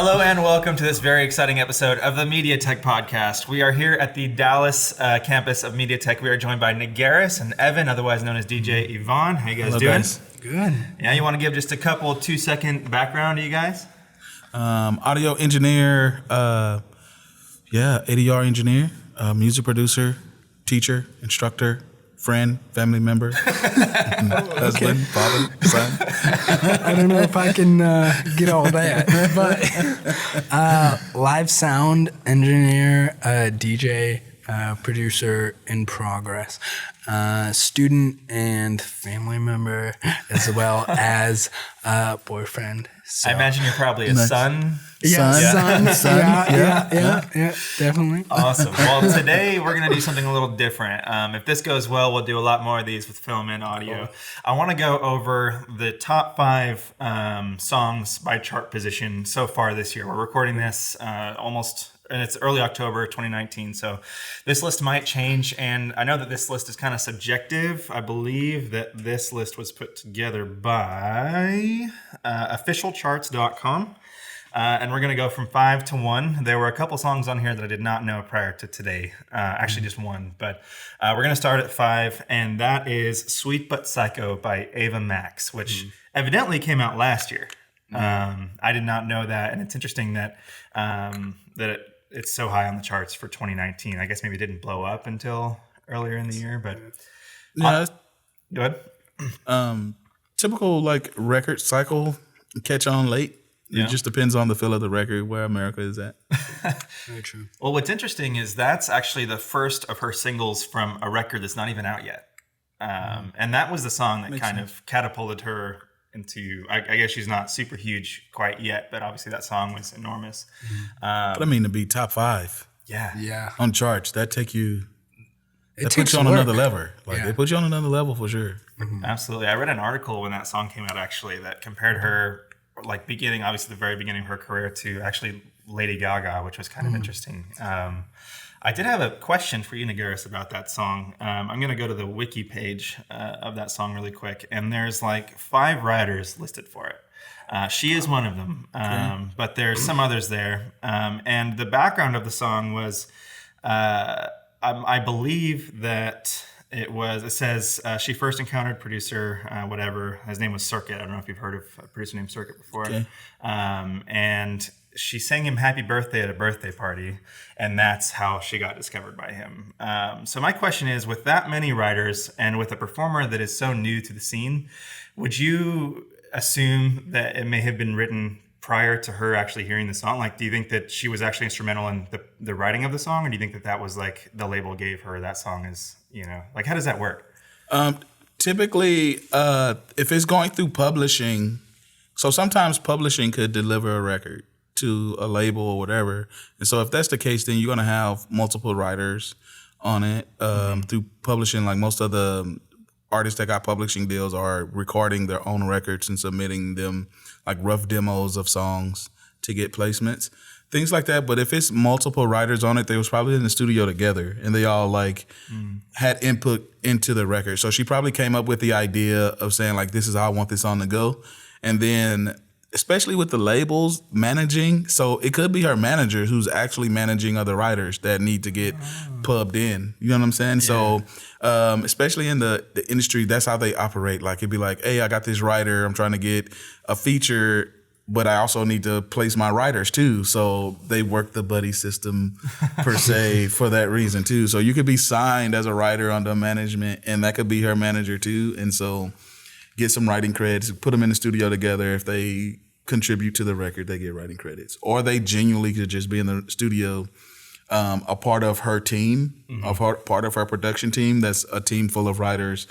Hello and welcome to this very exciting episode of the MediaTech Podcast. We are here at the Dallas campus of MediaTech. We are joined by Nagaris and Evon, otherwise known as DJ Evon. How you guys doing? Guys. Good. Yeah, you want to give just a couple 2-second background to you guys? Audio engineer, ADR engineer, music producer, teacher, instructor, friend, family member, husband, father, son. I don't know if I can get all that, but live sound engineer, DJ, producer in progress, student and family member, as well as boyfriend. So. I imagine you're probably a son. Yeah, son. Yeah, definitely. Awesome. Well, today we're going to do something a little different. If this goes well, we'll do a lot more of these with film and audio. I want to go over the top 5 songs by chart position so far this year. We're recording this and it's early October 2019, so this list might change, and I know that this list is kind of subjective. I believe that this list was put together by officialcharts.com. And we're going to go from 5 to 1. There were a couple songs on here that I did not know prior to today. Actually, just one. But we're going to start at 5, and that is Sweet But Psycho by Ava Max, which evidently came out last year. I did not know that, and it's interesting that it's so high on the charts for 2019. I guess maybe it didn't blow up until earlier in the year, but... Yeah. Go ahead. Typical record cycle, catch on late. It just depends on the feel of the record, where America is at. Very true. Well, what's interesting is that's actually the first of her singles from a record that's not even out yet. And that was the song that kind of catapulted her into, I guess she's not super huge quite yet, but obviously that song was enormous. But I mean, to be top 5 Yeah. on charts, that puts you takes on work. another level. It puts you on another level for sure. Mm-hmm. Absolutely. I read an article when that song came out, actually, that compared her, beginning, obviously the very beginning of her career, to actually Lady Gaga, which was kind of interesting. I did have a question for you, Nagaris, about that song. I'm going to go to the wiki page of that song really quick, and there's 5 writers listed for it. She is one of them, but there's some others there. And the background of the song was, I believe that it says she first encountered producer, his name was Circuit. I don't know if you've heard of a producer named Circuit before. Okay. And she sang him happy birthday at a birthday party, and that's how she got discovered by him. So my question is, with that many writers and with a performer that is so new to the scene, would you assume that it may have been written prior to her actually hearing the song? Do you think that she was actually instrumental in the writing of the song, or do you think that was the label gave her that song as, how does that work? Typically, if it's going through publishing, so sometimes publishing could deliver a record to a label or whatever. And so if that's the case, then you're going to have multiple writers on it through publishing. Most of the artists that got publishing deals are recording their own records and submitting them rough demos of songs to get placements, things like that. But if it's multiple writers on it, they was probably in the studio together and they all had input into the record. So she probably came up with the idea of saying this is how I want this song to go. And then especially with the labels managing, so it could be her manager who's actually managing other writers that need to get pubbed in. You know what I'm saying? Yeah. So especially in the industry, that's how they operate. It'd be hey, I got this writer, I'm trying to get a feature, but I also need to place my writers too. So they work the buddy system per se for that reason too. So you could be signed as a writer under management, and that could be her manager too. And so get some writing credits, put them in the studio together. If they contribute to the record, they get writing credits. Or they genuinely could just be in the studio, a part of her team, part of her production team. That's a team full of writers,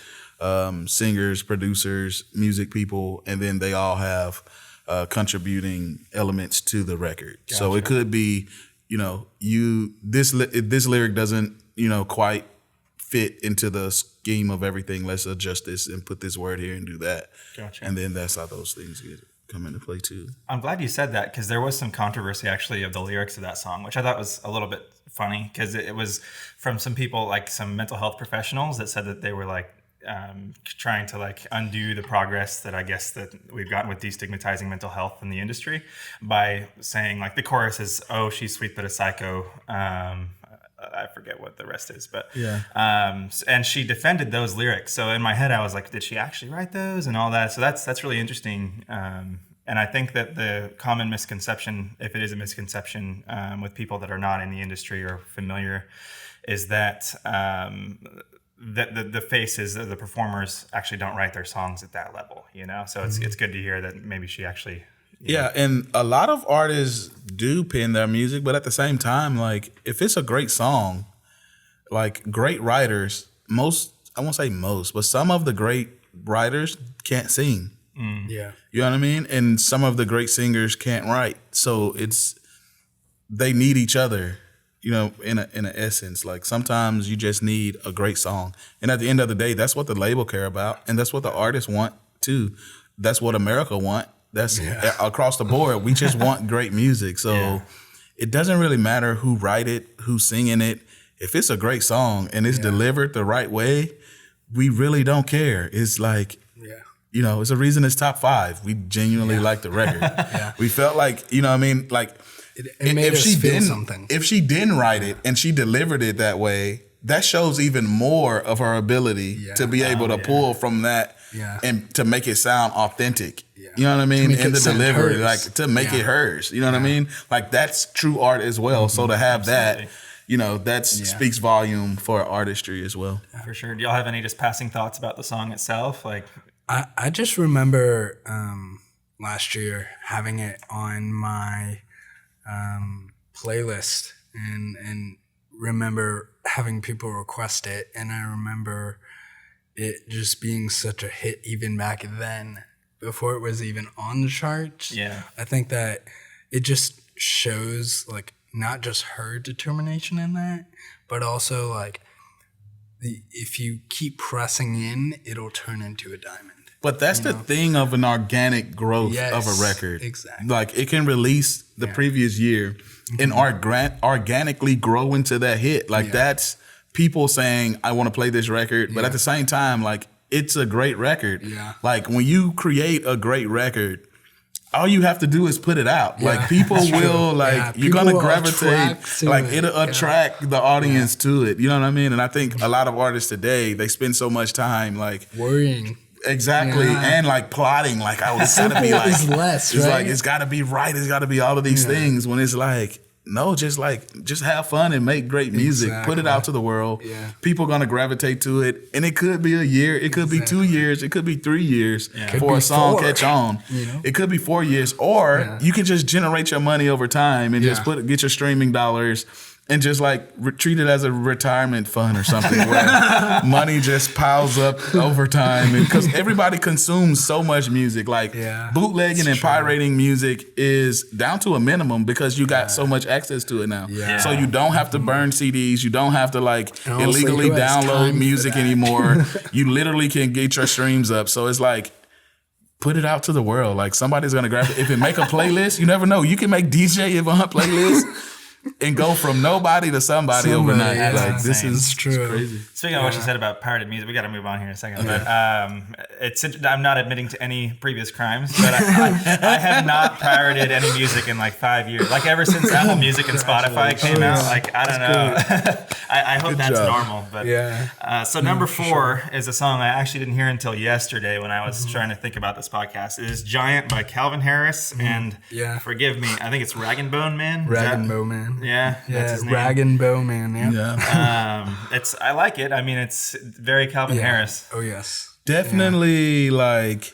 singers, producers, music people, and then they all have contributing elements to the record. Gotcha. So it could be, this lyric doesn't, quite fit into the scheme of everything. Let's adjust this and put this word here and do that. Gotcha. And then that's how those things come into play too. I'm glad you said that, because there was some controversy actually of the lyrics of that song, which I thought was a little bit funny, because it was from some people, some mental health professionals, that said that they were trying to like undo the progress that I guess that we've gotten with destigmatizing mental health in the industry by saying like the chorus is, "Oh, she's sweet but a psycho." I forget what the rest is, but and she defended those lyrics. So in my head, I was like, did she actually write those and all that? So that's really interesting. And I think that the common misconception, if it is a misconception with people that are not in the industry or familiar, is that the faces of the performers actually don't write their songs at that level, you know? So it's good to hear that maybe she actually... Yeah, and a lot of artists do pen their music, but at the same time, like, if it's a great song, like, great writers, I won't say most, but some of the great writers can't sing. Yeah. You know what I mean? And some of the great singers can't write. So they need each other, you know, in an essence. Like, sometimes you just need a great song. And at the end of the day, that's what the label care about, and that's what the artists want, too. That's what America want. That's across the board. We just want great music. So it doesn't really matter who write it, who's singing it. If it's a great song and it's delivered the right way, we really don't care. It's like, you know, it's a reason it's top 5. We genuinely like the record. We felt like, you know what I mean? Like, it made us feel something. If she didn't write it and she delivered it that way, that shows even more of her ability to be able to pull from that and to make it sound authentic. You know what I mean? And the delivery, like to make it hers. You know what I mean? Like that's true art as well. So to have that, you know, that speaks volume for artistry as well. For sure. Do y'all have any just passing thoughts about the song itself? Like, I just remember last year having it on my playlist and remember having people request it, and I remember it just being such a hit even back then before it was even on the charts. Yeah. I think that it just shows like not just her determination in that, but also like if you keep pressing in, it'll turn into a diamond. But that's the thing of an organic growth of a record. Exactly. Like it can release the previous year and organically grow into that hit. Like that's people saying, I want to play this record. But at the same time, like it's a great record. Yeah. Like when you create a great record, all you have to do is put it out. Like people will you're going to gravitate, like it'll attract the audience to it. You know what I mean? And I think a lot of artists today, they spend so much time like worrying. Exactly. And like plotting, like, oh, it's gotta be like, is less, it's right? like, it's gotta be right. It's gotta be all of these things when it's like, no, just have fun and make great music. Exactly. Put it out to the world. Yeah. People gonna gravitate to it. And it could be a year. It could be 2 years. It could be 3 years for a song catch on. You know? It could be 4 years. Or you can just generate your money over time and just get your streaming dollars and just like treat it as a retirement fund or something where money just piles up over time. Because everybody consumes so much music. Like bootlegging and pirating music is down to a minimum because you got so much access to it now. Yeah. So you don't have to burn CDs. You don't have to like illegally download music anymore. You literally can get your streams up. So it's like, put it out to the world. Like somebody's going to grab it. If it make a playlist, you never know. You can make DJ Evon playlist. And go from nobody to somebody overnight. Yeah, like this is true. crazy. Speaking of what you said about pirated music, we got to move on here in a second. But I'm not admitting to any previous crimes, but I have not pirated any music in like 5 years. Like ever since Apple Music and Spotify came out. Like I don't know. I hope that's normal. But so number 4 is a song I actually didn't hear until yesterday when I was trying to think about this podcast. It is "Giant" by Calvin Harris and forgive me, I think it's Rag and Bone Man. Rag and Bone Man. Yeah, that's his name. Rag and Bone Man. I like it. I mean, it's very Calvin Harris. Oh yes, definitely. Like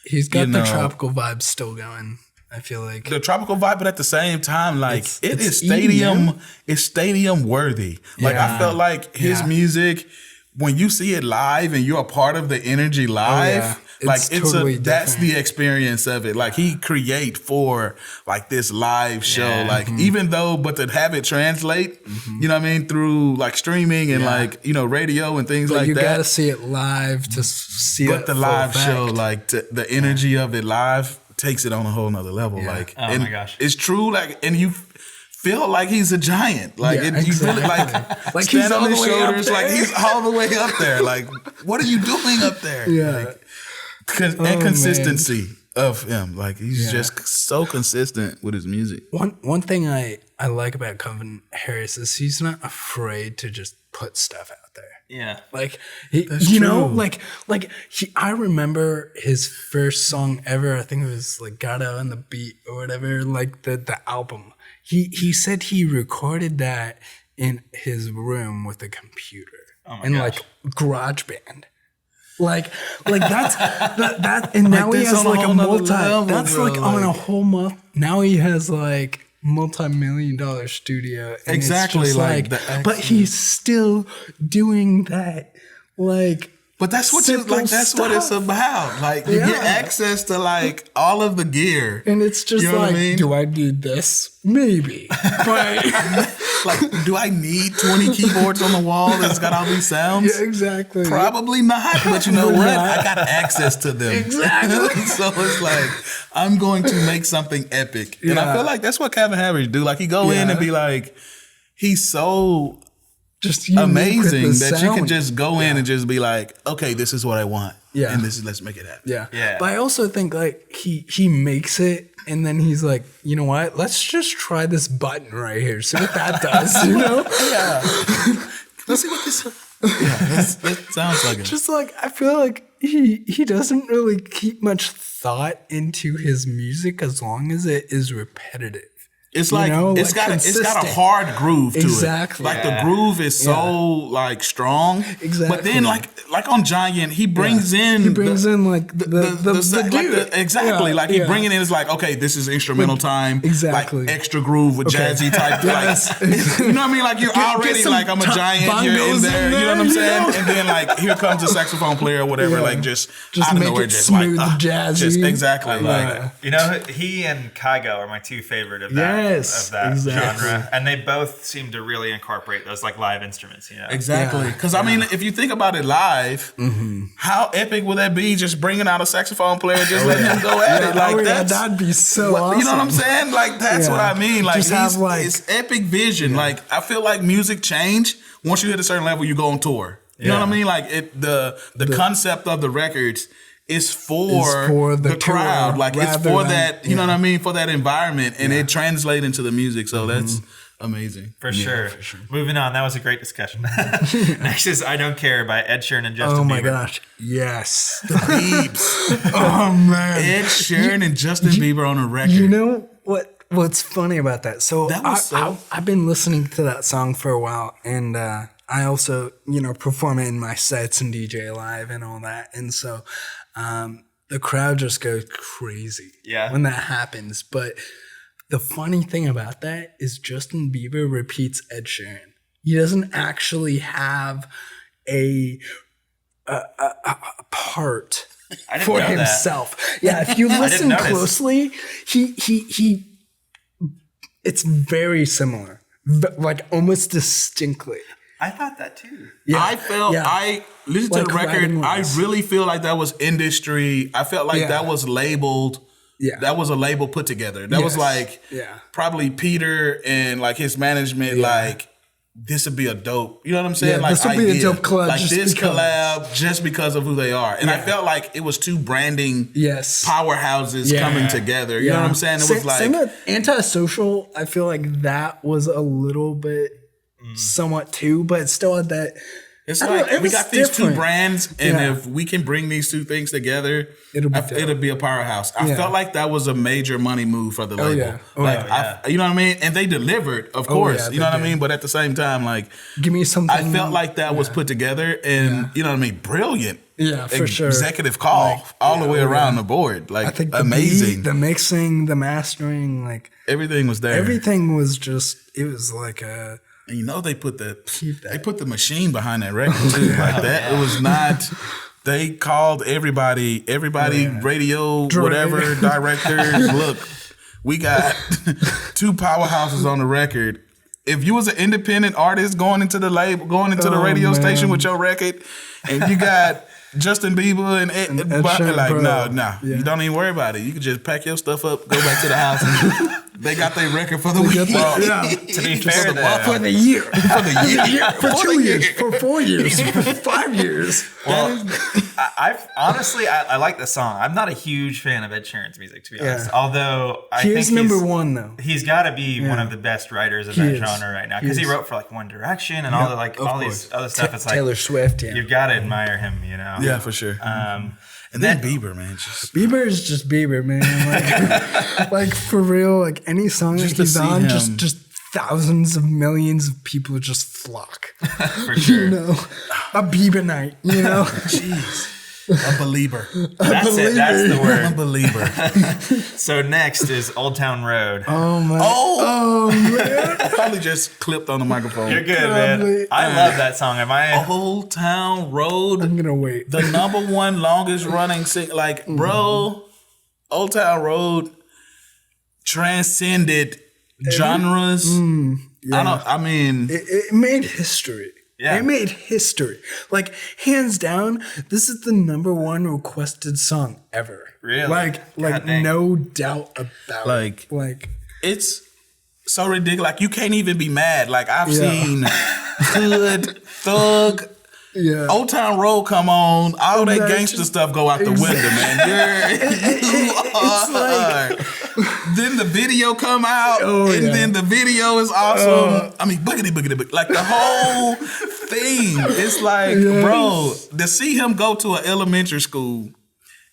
he's got the tropical vibe still going. I feel like the tropical vibe, but at the same time, like it's stadium. It's stadium worthy. Like I felt like his music, when you see it live and you're a part of the energy live. Like it's totally that's the experience of it. Like he create for like this live show. Like even though, but to have it translate, you know what I mean, through like streaming and like, you know, radio and things like you that. You gotta see it live to see it. But the live show, like the energy of it live takes it on a whole nother level. Like, oh my gosh, it's true. Like, and you feel like he's a giant. Like Yeah, you really exactly. like Like he's stand on all his the way up shoulders, like there. he's all the way up there. Like, what are you doing up there? Yeah. And consistency of him. Like he's just so consistent with his music. One thing I like about Calvin Harris is he's not afraid to just put stuff out there. Yeah. Like true. I remember his first song ever. I think it was like "Gotta on the Beat" or whatever. Like the album. He said he recorded that in his room with a computer and gosh. like GarageBand. Like that's that and now he that's has on a like a whole nother multi. level, That's bro, like on a like- whole month. Now he has like multi-million-dollar studio. And Exactly, It's just like like, the but he's still doing that. Like, But that's what simple that's what it's stuff. about. Like you get Yeah. access to like all of the gear. and it's just You know what I like, mean? do I need this? Maybe. But Like, do I need 20 keyboards on the wall that's got all these sounds? yeah, exactly. Probably not, but you know what? I got access to them. Exactly. So it's like, I'm going to make something epic. And I Yeah. feel like that's what Calvin Harris do. Like, he go in and be like, he's so Just unique with amazing the that you can sound. just go in and just be like, okay, this is what I want. Yeah. And let's make it happen. Yeah. Yeah. But I also think like he makes it and then he's like, you know what? Let's just try this button right here. See what that does, you know? Yeah. Let's see what this. Yeah, that sounds like it. Just like I feel like he doesn't really keep much thought into his music as long as it is repetitive. It's You like know, it's like got a consistent. hard groove to Exactly. it. Like Yeah. the groove is so like strong. Exactly. But then like on Giant, he brings in He brings in like the like dude. exactly. Yeah, like he yeah. bringing in is like, okay, this is instrumental time. Exactly. Like extra groove with jazzy type. Yes. Like, you know what I mean? Like you're Get already some like, I'm a giant. You're in bongos there. in You know what I'm there, saying? you know? And then like here comes a saxophone player or whatever. Yeah. Like just Just out of make nowhere, it just smooth, like jazzy. Just exactly. I Like Yeah. You know, he and Kygo are my two favorite of that, Yes, of that exactly. genre. And they both seem to really incorporate those like live instruments, you know? Exactly. Yeah. Because, I mean, if you think about it live, how epic would that be just bringing out a saxophone player, just letting him go at it? Like, that'd be so awesome. You know what I'm saying? Like, that's what Yeah. I mean. Like, Just have, like- it's epic vision. Like, I feel like music change. Once you hit a certain level, you go on tour. You know what I mean? Like, the concept of the records is for the the crowd. tour Like, it's rather for than- that, you know what I mean? For that environment. And it translates into the music. So that's amazing. For sure. Moving on, that was a great discussion. Next is I Don't Care by Ed Sheeran and Justin Oh my Bieber. gosh. Yes. Beeps. Oh man. Ed Sheeran and Justin Bieber on a record. You know what's funny about that? So, That was I've been listening to that song for a while, and I also perform it in my sets and DJ live and all that, and so the crowd just goes crazy when that happens. But the funny thing about that is Justin Bieber repeats Ed Sheeran. He doesn't actually have a part I didn't for know that. himself. Yeah, if you listen notice. closely, he it's very similar, but like almost distinctly. I thought that too. Yeah, I felt yeah. I listened to Like the record. writing I was. really feel like that was industry. I felt like Yeah. that was labeled. Yeah. That was a label put together. That was Yes. like Yeah. probably Peter and like his management. Like this would be a dope. You know what I'm saying? Yeah, like this would be a idea. dope collab Like just this because. collab just because of who they are. And I felt like it was two branding Yes. powerhouses Yeah. coming together. You know what I'm saying? It was like same with Antisocial. I feel like that was a little bit somewhat too, but still had that. it's I don't like know, it we was got these two different. brands, and Yeah. if we can bring these two things together, It'll be dope. it'll be a powerhouse. I Yeah. felt like that was a major money move for the label. yeah. Oh, like, yeah. you know what I mean? And they delivered, of course. yeah, you know they what I did. mean? But at the same time, like Give me something. I felt like that was put together, and you know what I mean? Brilliant. Yeah, for sure. Executive call Like, all the way yeah. around the board. Like I think the amazing. beat, the mixing, the mastering, like Everything was there. everything was just. It was like a. And you know they put Keep that. they put the machine behind that record too. Like that. It was not. They called everybody, radio, whatever directors. Look, we got two powerhouses on the record. If you was an independent artist going into the label, going into the radio station with your record, and you got Justin Bieber and Ed Sheeran, like bro. no, Yeah. you don't even worry about it. You can just pack your stuff up, go back to the house, and They got their record for the week. To be fair, For the year. For the year. For 2 years. For 4 years. For 5 years. Well, I've honestly, I like the song. I'm not a huge fan of Ed Sheeran's music, to be honest. Although I think he's number one, though. He's got to be one of the best writers of that genre right now, because he wrote for like One Direction and all these other stuff. It's like Taylor Swift. You've got to admire him, you know. Yeah, for sure. And then Bieber, man. Bieber is just Bieber, man. Like for real, like any song that he's on, just thousands of millions of people just flock. For sure. You know, a Bieber night, you know. Jeez. A believer. That's it. That's the word. A believer. So next is Old Town Road. Oh, man. Oh man. I probably just clipped on the microphone. You're good, man. I love that song. Am I? Old Town Road. I'm going to wait. The number one longest running bro, Old Town Road transcended genres. It made history. Yeah. It made history. Like, hands down, this is the number one requested song ever. Really? Like no doubt about it. Like, it's so ridiculous. Like, you can't even be mad. Like, I've seen Hood, Thug, Old Town Road come on. All that gangster stuff go out the window, man. It's like... Then the video come out, then the video is awesome. I mean, boogity. Like, the whole thing. It's like, bro, to see him go to an elementary school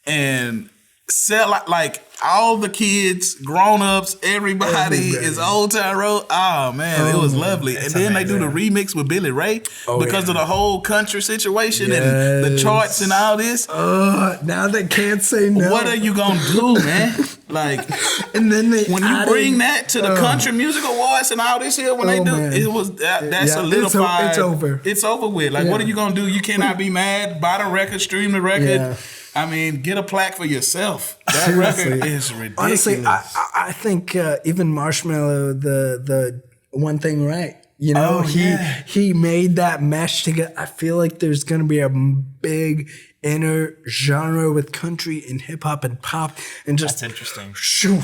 and sell, like all the kids, grown-ups, everybody is Old Town Road. Oh, man, it was lovely. And then they do the remix with Billy Ray because of the whole country situation and the charts and all this. Now they can't say no. What are you going to do, man? Like, and then when you bring that to the Country Music Awards and all this here, when they do, it was that solidified. It's over. It's over with. Like, what are you going to do? You cannot be mad. Buy the record, stream the record. Yeah. I mean, get a plaque for yourself. That record is ridiculous. Honestly, I think even Marshmello, the One Thing Right, you know, he made that mesh together. I feel like there's going to be a big inner genre with country and hip hop and pop and just. That's interesting. Shoo.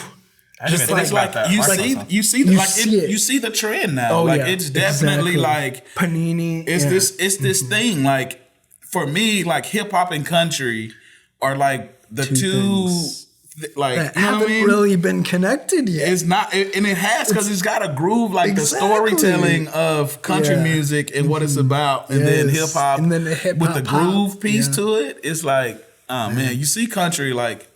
Just like you see the trend now. It's definitely like Panini. It's this thing. Like, for me, like hip hop and country are like the two that haven't really been connected yet. It's not, and it has, because it's got a groove, like the storytelling of country music and what it's about, and then hip hop, and then the hip hop with the groove piece to it. It's like, man, you see country like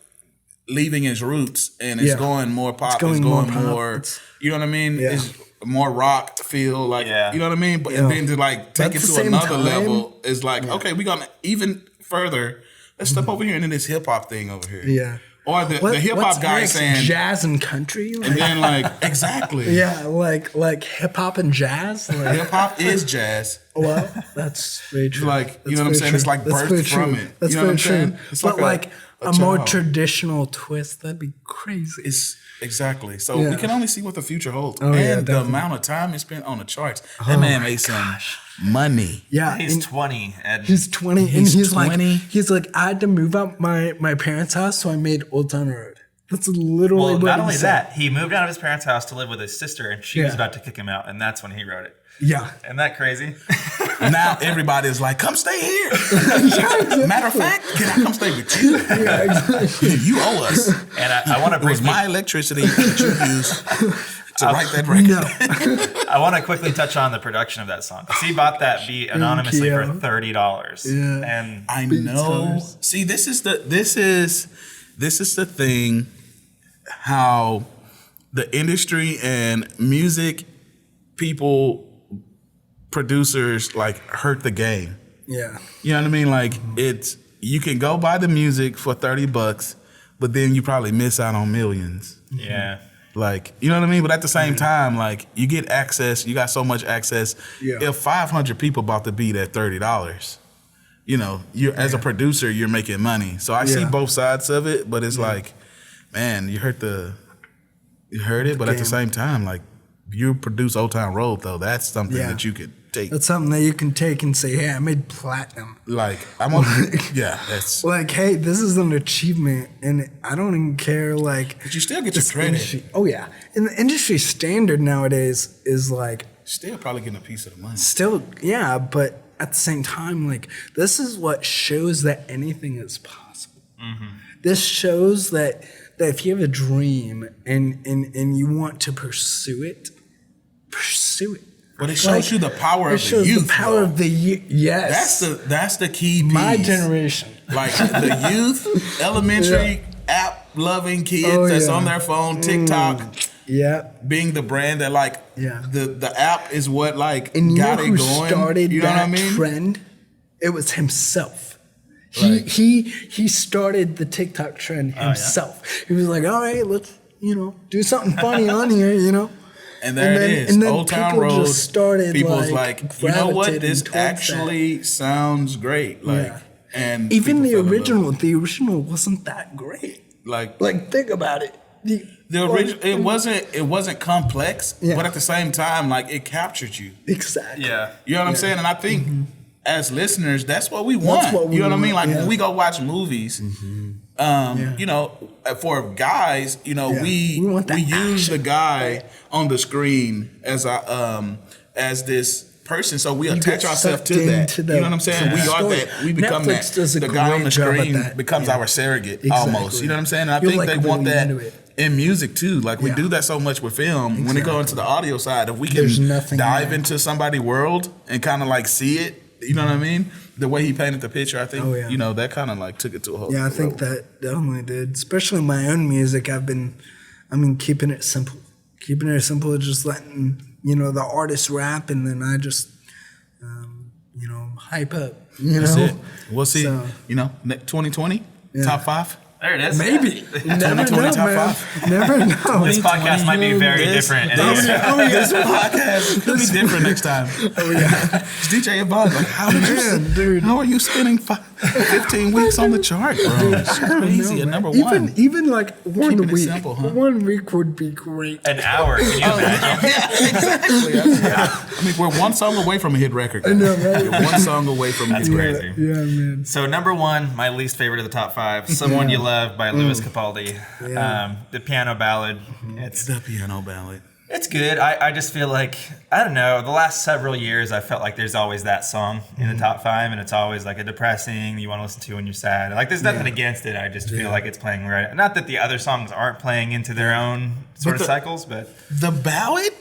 leaving its roots, and it's going more pop. It's going more. You know what I mean? It's more rock feel, like you know what I mean. But then to like take it to another level, is like okay, we're gonna even further. Let's step over here into this hip hop thing over here. Yeah. Or the hip hop guy saying jazz and country, and then like exactly. Yeah, like hip hop and jazz. Like, hip hop is jazz. Well, that's very true. Like, you know what I'm saying? It's like birthed from it. That's very true. But like a more traditional twist, that'd be crazy. It's exactly. So we can only see what the future holds, and the amount of time he spent on the charts. That man made some money. Yeah, he's 20. He's 20, and he's 20. Like, I had to move out my parents' house, so I made Old Town Road. That's literally what not only that, he moved out of his parents' house to live with his sister, and she was about to kick him out, and that's when he wrote it. Yeah. Isn't that crazy? Now everybody's like, come stay here. Matter of fact, can I come stay with you? Yeah, exactly. You owe us. And I want to bring my electricity that you used to write that record. No. I want to quickly touch on the production of that song. He bought that beat anonymously for $30. Yeah. And I know. See, this is the thing, how the industry and music people, producers, like, hurt the game. Yeah. You know what I mean? Like, you can go buy the music for $30, but then you probably miss out on millions. Yeah. Like, you know what I mean? But at the same time, like, you get access, you got so much access. Yeah. If 500 people bought the beat at $30, you know, as a producer, you're making money. So I see both sides of it, but it's like, man, you heard it, but at the same time, like, you produce Old Town Road, though. That's something that you could take. That's something that you can take and say, hey, I made platinum. Like, that's. Like, hey, this is an achievement, and I don't even care, like. But you still get your this credit. industry- Oh, yeah. And the industry standard nowadays is like, Still probably getting a piece of the money. still, yeah, but at the same time, like, this is what shows that anything is possible. This shows that if you have a dream and you want to pursue it, pursue it. But it shows you the power It of the shows youth. the power though. of the youth. Yes. That's the key piece. My generation. Like the youth, elementary, app-loving kids Oh, that's yeah. on their phone, TikTok, Yeah. being the brand that like Yeah. the app is what like And you got know it who going. started You know that what I mean? trend? It was himself. Right. He started the TikTok trend himself. He was like, all right, let's, do something funny on here, And there And it then- is. and then Old Town people Road. just started, People's like, like, you know what? gravitating This towards that. actually sounds great. Like, Yeah. and Even people the fell in love. original wasn't that great. Like Like, think about it. the original, it wasn't complex, Yeah. but at the same time, like it captured you. Exactly. Yeah. You know what I'm saying? And I think as listeners, that's what we want. what we you know what I mean? want, Like yeah. when we go watch movies, for guys, we We want that use action, the guy on the screen as this person, so we attach get ourselves to sucked that. into You the- know what I'm saying? the We are story. that. We become Netflix does a that. The guy on great the job at screen that. becomes Yeah. our surrogate Exactly. almost. You know what I'm saying? And I You're think like they want really that into it. in music too. Like we Yeah. do that so much with film. When it goes into the audio side, if we There's can nothing dive there. into somebody's world and kind of like see it, you know what I mean? The way he painted the picture, I think, Oh, yeah. that kind of like took it to a whole. Yeah, I think that definitely did. Especially my own music, keeping it simple. Keeping it simple, just letting, the artist rap, and then I just, hype up, That's it. We'll see. So- 2020 Yeah. top 5. There it is. Maybe. Never 2020 know, top man. 5. Never know. This podcast might be very different. This podcast could be different next time. Oh, yeah. It's DJ Evon. Like, Man, dude. how are you spending 15 weeks on the chart, bro? It's crazy. No, At man. number one. Even like one Keeping it week. simple, huh? 1 week would be great. An hour. Can you imagine? Yeah, exactly. I mean, we're one song away from a hit record. I know, right? We're one song away from a hit record. Crazy. Yeah, man. So number one, my least favorite of the top 5, "Someone You Love" by Louis Capaldi. Yeah. The piano ballad. It's the piano ballad. It's good. I just feel like, I don't know, the last several years I felt like there's always that song in the top 5, and it's always like a depressing you want to listen to when you're sad. Like there's nothing against it. I just feel like it's playing right. Not that the other songs aren't playing into their own sort of cycles, but The ballad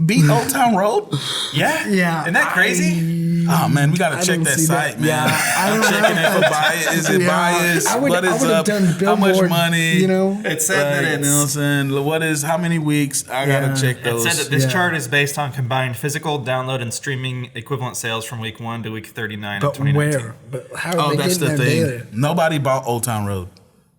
beat Old Town Road? yeah. Yeah. Isn't that crazy? Oh man, we gotta I check didn't that see site, that. man. Yeah, I I'm don't checking know. it for bias. Is it Yeah. bias? I would- What I is would've up? done How much Billboard, money? It said that Right, it's... Nelson. What is how many weeks? I gotta Yeah. check It those. said that this Yeah. chart is based on combined physical, download, and streaming equivalent sales from week 1 to week 39 of But 2019. where? But how are Oh, they that's getting the their thing. data? Nobody bought Old Town Road.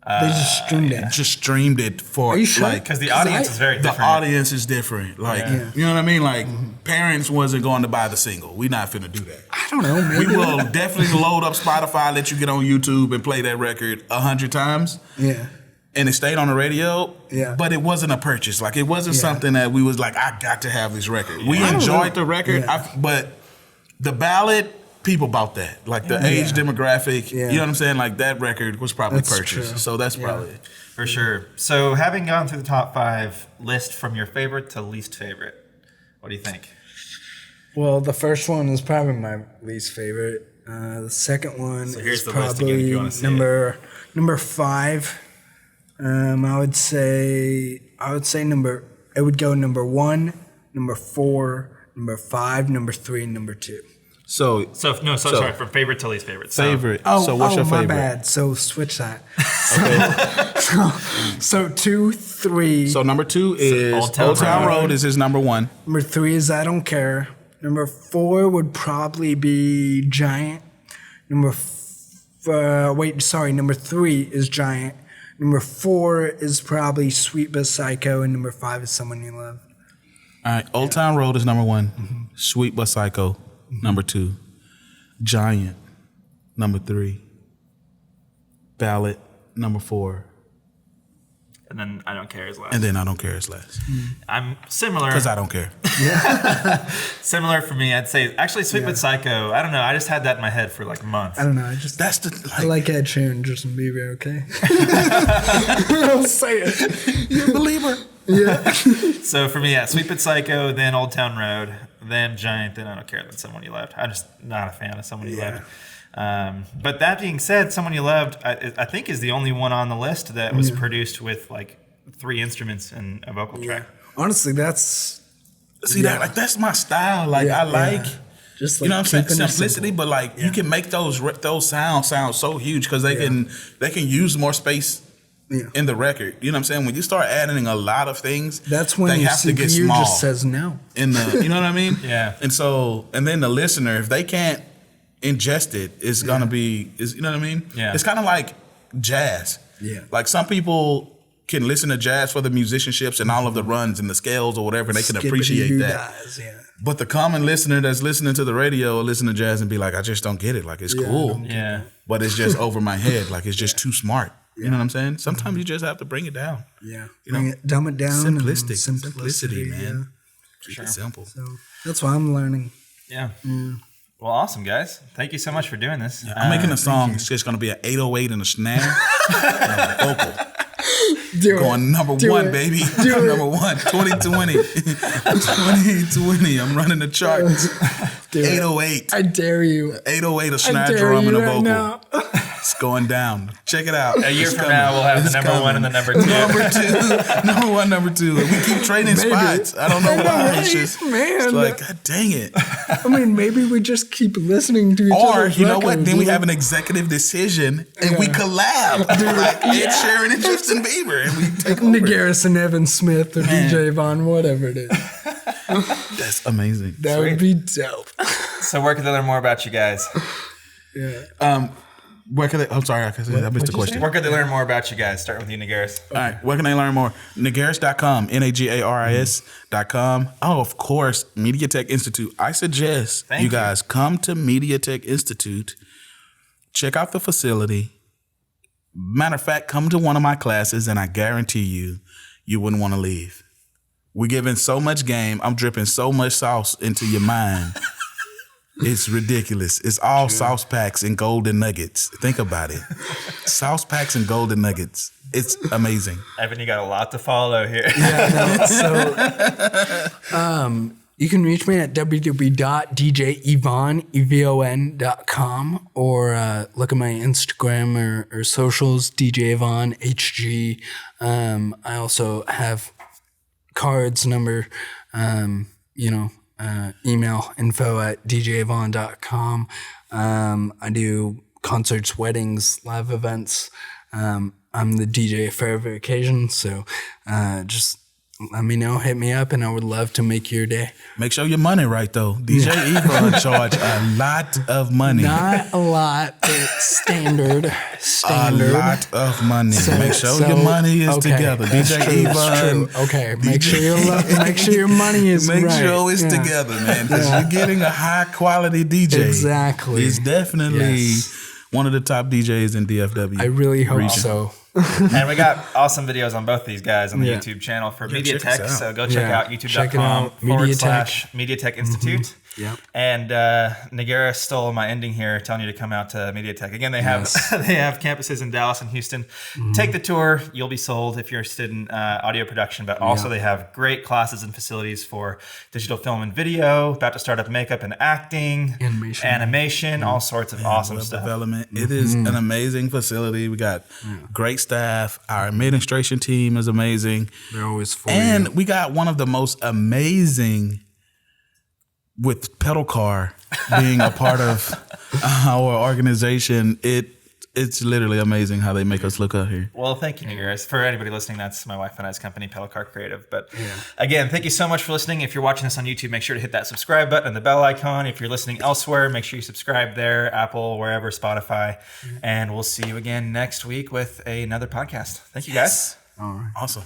They just streamed it. Just streamed it for Are you sure? like Because the audience is very the different. audience is different. Like you know what I mean? Like parents wasn't going to buy the single. We not finna do that. I don't know, man. We will definitely load up Spotify, let you get on YouTube and play that record 100 times. Yeah. And it stayed on the radio. Yeah. But it wasn't a purchase. Like it wasn't something that we was like, I got to have this record. We I don't enjoyed know. the record, Yeah. but the ballad, people bought that. Like the age demographic, Yeah. you know what I'm saying? Like that record was probably That's purchased. true. So that's probably it. For sure. So having gone through the top 5, list from your favorite to least favorite. What do you think? Well, the first one is probably my least favorite. The second one here's is the list again if you probably wanna see number 5. I would say it would go number 1, number 4, number 5, number 3, and number 2. So Sorry, from favorite to least favorite. So, favorite. So what's your my favorite? bad. So switch that. Okay. So 2, 3. So number 2 is Old Town Road is his number 1. Number 3 is I Don't Care. Number 4 would probably be Giant. Number 3 is Giant. Number 4 is probably Sweet But Psycho, and number 5 is Someone You Love. All right, Old Town Road is number 1. Sweet But Psycho, number 2. Giant, number 3. Ballad, number 4. And then I Don't Care is last. And then I Don't Care is last. I'm similar. Because I don't care. Similar for me, I'd say. Actually, Sweet But Psycho, I don't know. I just had that in my head for like months. I don't know. I like Ed Sheeran and Justin Bieber, okay? I'll say it. You're a believer. Yeah. So for me, Sweet But Psycho, then Old Town Road, then Giant, then I Don't Care, then Someone You Loved. I'm just not a fan of Someone You Loved. But that being said, Someone You Loved, I think is the only one on the list that was produced with like 3 instruments and a vocal track. Honestly, that's... that's my style. Like, I like... Just like, you know what I'm saying? Simplicity, but like you can make those sounds sound so huge because they can use more space in the record. You know what I'm saying? When you start adding a lot of things, that's when they your have to get CPU small just says no. In the, you know what I mean? Yeah. And then the listener, if they can't ingest it, it's gonna be, you know what I mean? Yeah. It's kind of like jazz. Yeah. Like some people can listen to jazz for the musicianships and all of the runs and the scales or whatever, and they can appreciate that. But the common listener that's listening to the radio or listen to jazz and be like, I just don't get it. Like, it's cool. Yeah. But it's just over my head. Like, it's just too smart. You know what I'm saying? Sometimes you just have to bring it down. Yeah. You know, dumb it down. Simplicity, man. Yeah. Keep it simple. So that's what I'm learning. Yeah. Well, awesome, guys. Thank you so much for doing this. I'm making a song. It's just going to be an 808 and a snare and a vocal. Going number one, baby. Number one, 2020. 2020. I'm running the charts. 808. I dare you. 808, a snare drum and a vocal. Now. It's going down. Check it out. A year from now, we'll have the number one and the number 2. Number 1, number 2. And we keep trading spots. I don't know why. It's just it's like, God dang it. I mean, maybe we just keep listening to each other. Or, you know what? Then we have an executive decision and we collab. Like Ed Sheeran and Justin Bieber. And we take over. Nagaris and Evan Smith or DJ Evon, whatever it is. That's amazing. That would be dope. So where can they learn more about you guys? Where can they? I'm sorry, I missed the question. Where can they learn more about you guys? Starting with you, Nagaris. All right, where can they learn more? Nagaris.com, Nagaris.com. Oh, of course, MediaTech Institute. I suggest you guys come to MediaTech Institute, check out the facility. Matter of fact, come to one of my classes, and I guarantee you wouldn't want to leave. We're giving so much game. I'm dripping so much sauce into your mind. It's ridiculous. It's all sauce packs and golden nuggets. Think about it. Sauce packs and golden nuggets. It's amazing. Evan, you got a lot to follow here. Yeah, so you can reach me at www.djevon.com or look at my Instagram or socials, DJ Evon HG. I also have cards, number, email info@djevon.com. I do concerts, weddings, live events. I'm the DJ for every occasion, so just let me know, hit me up, and I would love to make your day. Make sure your money right, though. DJ Evon charge a lot of money. Not a lot, but standard. A lot of money. So, make sure your money is together. DJ Evon. Okay, make sure your money is Make right. sure it's together, man, because you're getting a high quality DJ. Exactly. He's definitely one of the top DJs in DFW. I really hope so. And we got awesome videos on both these guys on the YouTube channel for MediaTech. So go check out youtube.com/MediaTech Institute. Yep. And Nagaris stole my ending here, telling you to come out to MediaTech. Again, they have they have campuses in Dallas and Houston. Take the tour. You'll be sold if you're interested in audio production. But also they have great classes and facilities for digital film and video, about to start up makeup and acting, animation, all sorts of awesome stuff. Development. It is an amazing facility. We got great staff. Our administration team is amazing. They're always for and you. We got one of the most amazing, with Pedal Car being a part of our organization. It's literally amazing how they make us look out here. Well, thank you, Nagaris. For anybody listening, that's my wife and I's company, Pedal Car Creative. But again, thank you so much for listening. If you're watching this on YouTube, make sure to hit that subscribe button and the bell icon. If you're listening elsewhere, make sure you subscribe there, Apple, wherever, Spotify. And we'll see you again next week with another podcast. Thank you, guys. All right. Awesome.